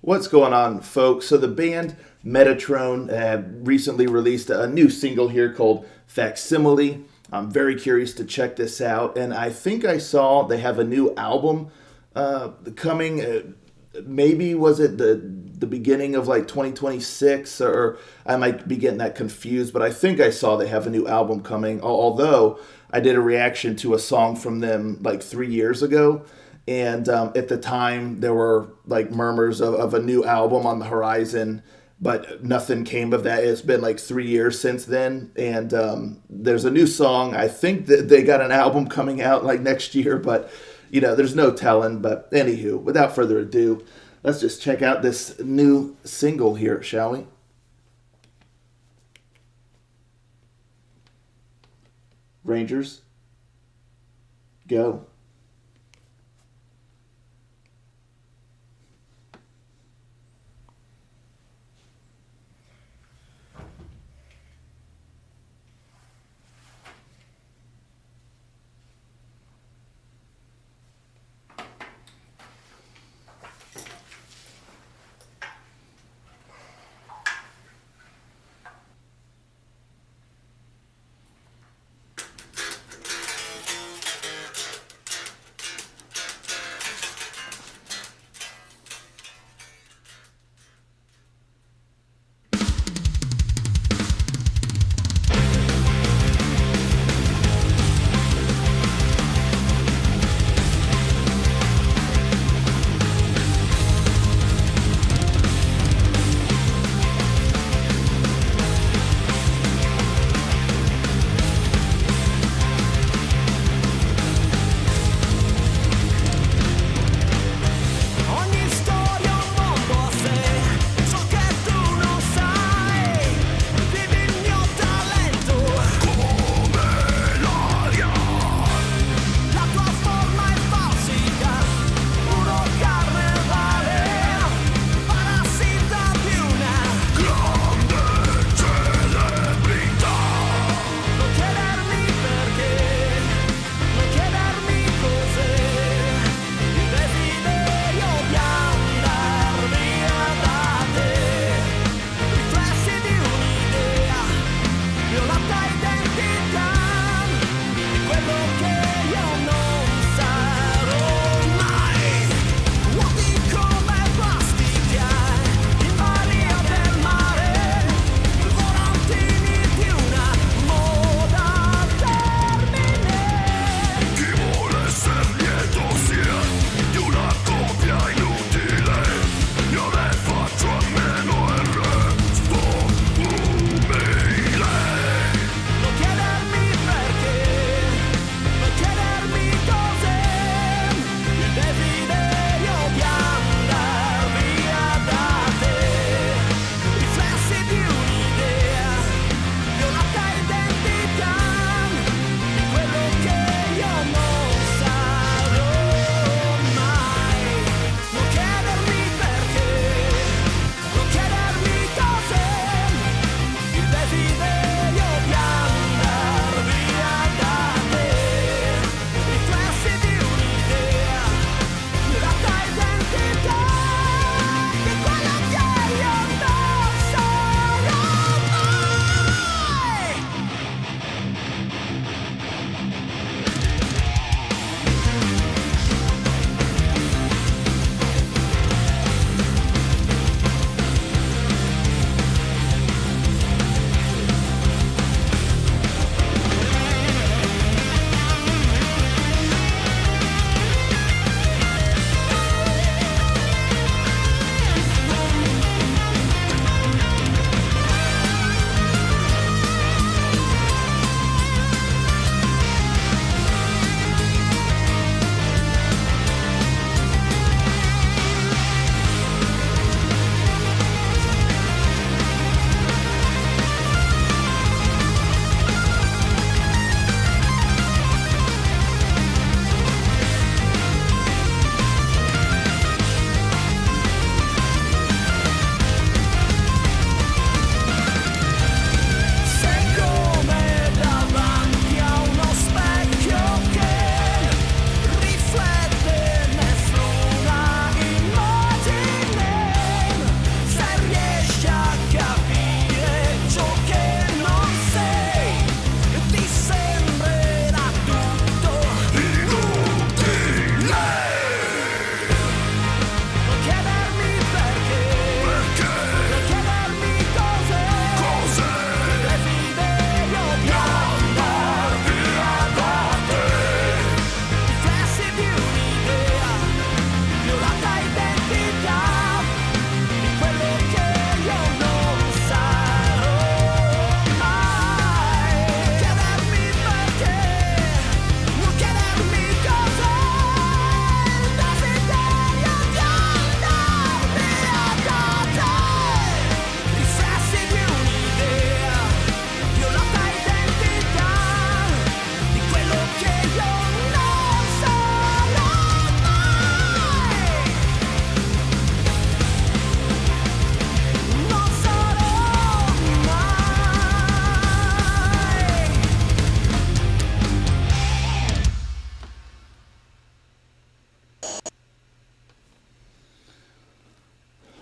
What's going on, folks? So the band Metatrone recently released a new single here called Facsimile. I'm very curious to check this out, and I think I saw they have a new album coming. Maybe was it the beginning of like 2026, or I might be getting that confused. But I think I saw they have a new album coming. Although I did a reaction to a song from them like 3 years ago. And at the time, there were like murmurs of a new album on the horizon, but nothing came of that. It's been like 3 years since then, and there's a new song. I think that they got an album coming out like next year, but there's no telling. But anywho, without further ado, let's just check out this new single here, shall we? Rangers, go.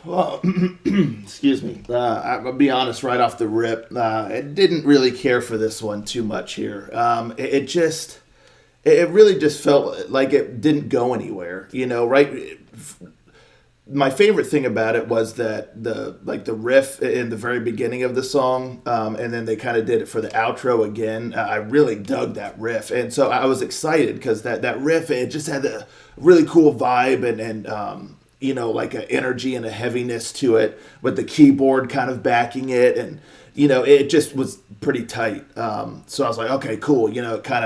Well, excuse me. I'll be honest right off the rip. I didn't really care for this one too much here. It really just felt like it didn't go anywhere. Right? My favorite thing about it was that the riff in the very beginning of the song, and then they kind of did it for the outro again. I really dug that riff, and so I was excited because that riff, it just had a really cool vibe and like an energy and a heaviness to it with the keyboard kind of backing it, and it just was pretty tight. So I was like, okay, cool. Kind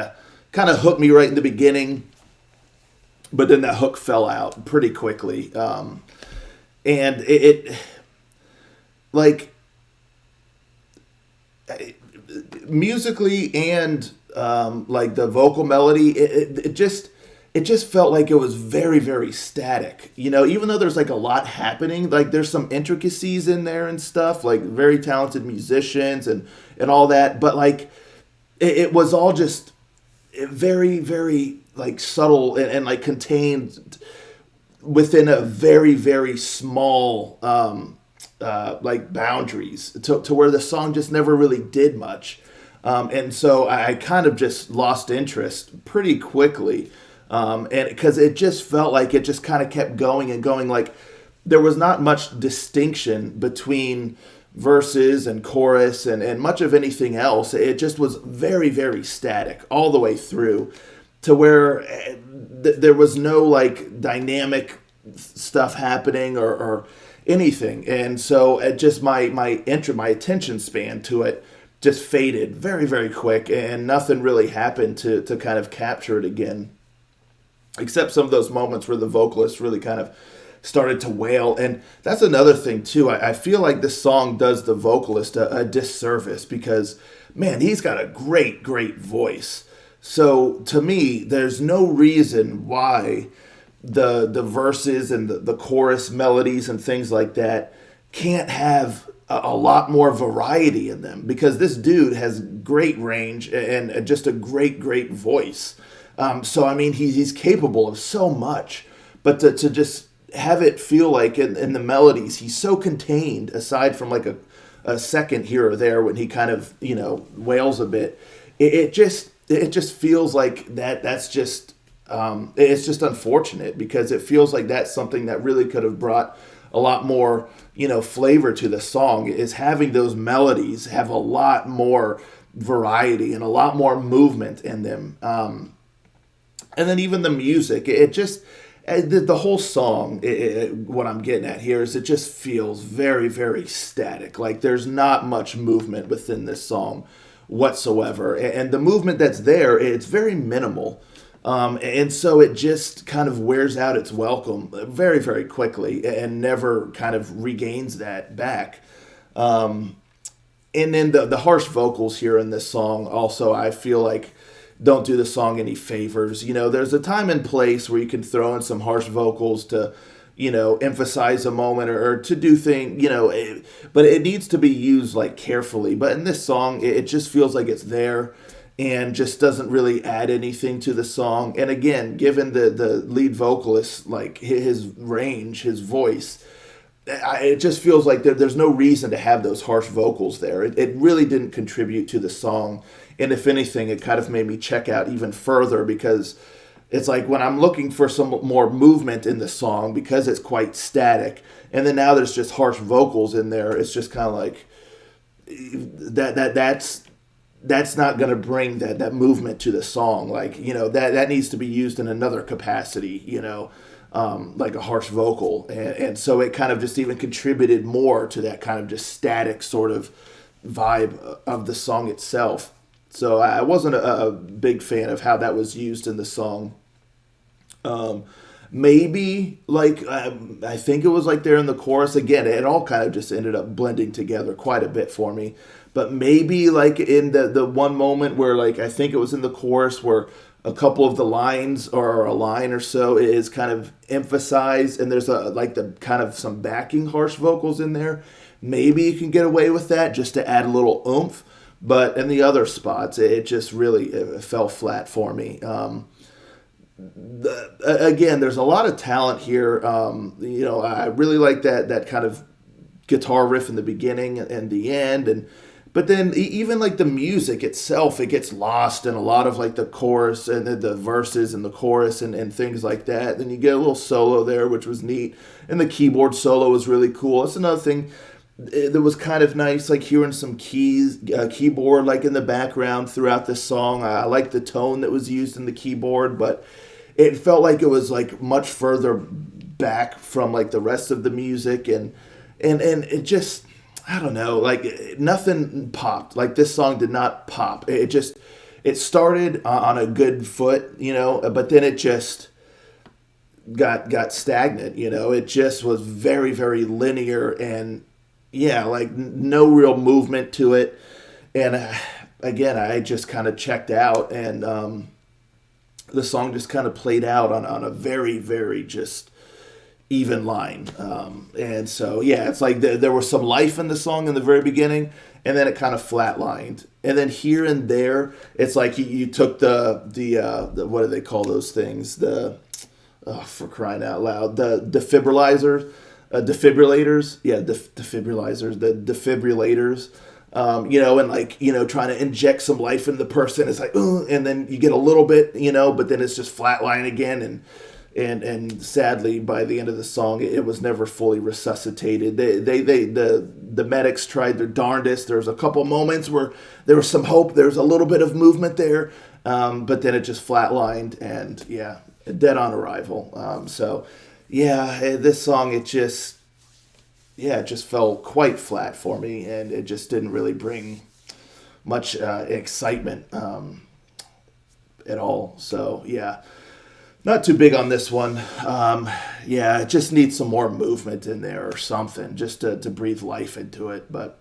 of hooked me right in the beginning, but then that hook fell out pretty quickly. And it like musically and like the vocal melody, it just felt like it was very, very static. Even though there's like a lot happening, like there's some intricacies in there and stuff, like very talented musicians and all that, but like it was all just very, very like subtle and like contained within a very, very small like boundaries to where the song just never really did much. And so I kind of just lost interest pretty quickly. And because it just felt like it just kind of kept going and going, like there was not much distinction between verses and chorus and much of anything else. It just was very, very static all the way through to where there was no like dynamic stuff happening or anything. And so it just my attention span to it just faded very, very quick, and nothing really happened to kind of capture it again, except some of those moments where the vocalist really kind of started to wail. And that's another thing too. I feel like this song does the vocalist a disservice because, man, he's got a great, great voice. So to me, there's no reason why the verses and the chorus melodies and things like that can't have a lot more variety in them, because this dude has great range and just a great, great voice. So I mean, he's capable of so much, but to just have it feel like in the melodies he's so contained, aside from like a second here or there when he kind of wails a bit, it just feels like that's just it's just unfortunate, because it feels like that's something that really could have brought a lot more flavor to the song, is having those melodies have a lot more variety and a lot more movement in them. And then even the music, it just, the whole song, what I'm getting at here is it just feels very, very static. Like there's not much movement within this song whatsoever. And the movement that's there, it's very minimal. And so it just kind of wears out its welcome very, very quickly and never kind of regains that back. And then the harsh vocals here in this song also, I feel like, don't do the song any favors. There's a time and place where you can throw in some harsh vocals to, emphasize a moment or to do things, but it needs to be used like carefully. But in this song, it just feels like it's there and just doesn't really add anything to the song. And again, given the lead vocalist, like his range, his voice, it just feels like there's no reason to have those harsh vocals there. It really didn't contribute to the song. And if anything, it kind of made me check out even further, because it's like when I'm looking for some more movement in the song, because it's quite static, and then now there's just harsh vocals in there, it's just kind of like that's not going to bring that movement to the song. Like, that needs to be used in another capacity, like a harsh vocal. And so it kind of just even contributed more to that kind of just static sort of vibe of the song itself. So I wasn't a big fan of how that was used in the song. Maybe like I think it was like there in the chorus again. It all kind of just ended up blending together quite a bit for me. But maybe like in the one moment where, like, I think it was in the chorus where a couple of the lines or a line or so is kind of emphasized, and there's the kind of some backing harsh vocals in there. Maybe you can get away with that just to add a little oomph. But in the other spots, it just really it fell flat for me. Again, there's a lot of talent here. I really like that kind of guitar riff in the beginning and the end, and but then even like the music itself, it gets lost in a lot of like the chorus and the verses and the chorus and things like that. Then you get a little solo there, which was neat, and the keyboard solo was really cool. That's another thing that was kind of nice, like hearing some keyboard like in the background throughout this song. I like the tone that was used in the keyboard, but it felt like it was like much further back from like the rest of the music, and it just, I don't know, like nothing popped. Like this song did not pop. It started on a good foot, but then it just got stagnant. It just was very, very linear, and yeah, like no real movement to it. And again, I just kind of checked out, and the song just kind of played out on a very, very just even line. And so, yeah, it's like there was some life in the song in the very beginning, and then it kind of flatlined. And then here and there, it's like you took the what do they call those things? For crying out loud, the defibrillators. Yeah, defibrillators, the defibrillators. And like, trying to inject some life into the person. It's like, and then you get a little bit, but then it's just flatline again. And sadly, by the end of the song, it was never fully resuscitated. The medics tried their darndest. There was a couple moments where there was some hope. There was a little bit of movement there, but then it just flatlined, and yeah, dead on arrival. This song, it just fell quite flat for me, and it just didn't really bring much excitement at all. So yeah. Not too big on this one. It just needs some more movement in there or something, just to breathe life into it. But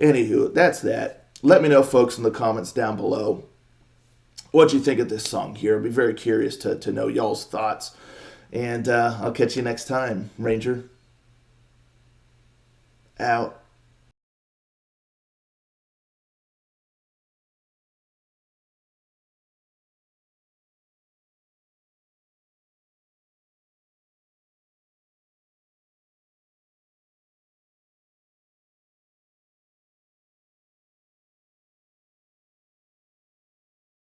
anywho, that's that. Let me know, folks, in the comments down below what you think of this song here. I'd be very curious to know y'all's thoughts. And I'll catch you next time. Ranger, out.